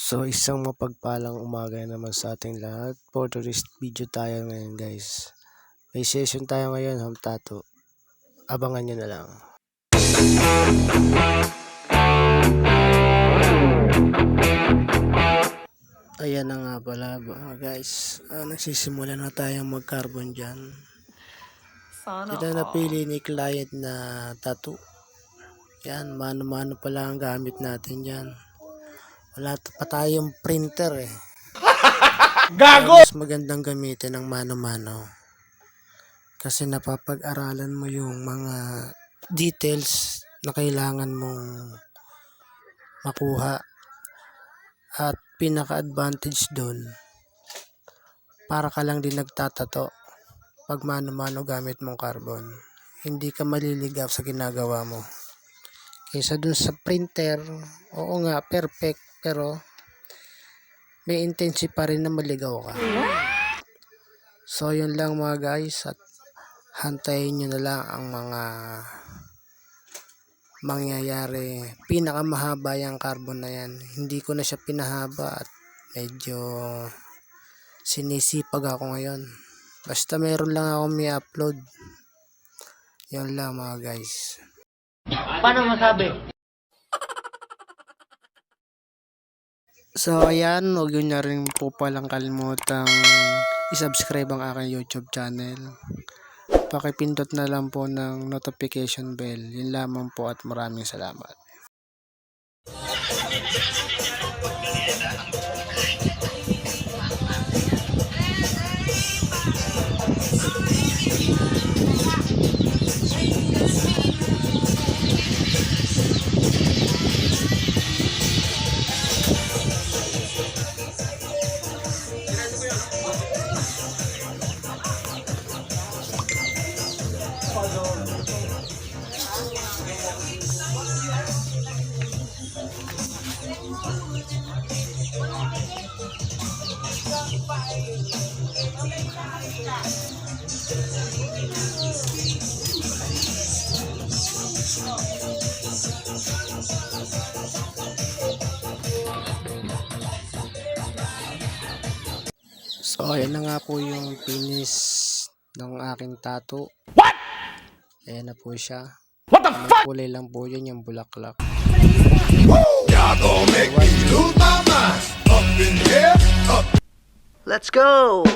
So isang mapagpalang umaga naman sa ating lahat. For today's video tayo ngayon guys. May session tayo ngayon, home tattoo. Abangan nyo na lang. Ayan na nga pala guys. Nagsisimula na tayong mag-carbon dyan. Ito na napili ni client na tattoo. Yan, mano-mano pala ang gamit natin dyan. Wala pa tayong printer eh. Gago! Mas magandang gamitin ng mano-mano. Kasi napapag-aralan mo yung mga details na kailangan mong makuha. At pinaka-advantage doon, para ka lang din nagtatato pag mano-mano gamit mong carbon. Hindi ka maliligaw sa ginagawa mo. Kaysa dun sa printer, oo nga, perfect, pero may intensi pa rin na maligaw ka. So yun lang mga guys, at hantayin nyo na lang ang mga mangyayari. Pinakamahaba yung carbon na yan. Hindi ko na siya pinahaba at medyo sinisipag ako ngayon. Basta meron lang akong may upload. Yun lang mga guys. Paano masabi? So ayan, huwag nyo na rin po palang kalimutang i-subscribe ang aking YouTube channel. Pakipindot na lang po ng notification bell. Yun lamang po at maraming salamat. So ayan na nga po yung finish ng aking tattoo. What? Ayan na po siya. What the fuck? Kulay lang po yun, yung bulaklak. Let's go!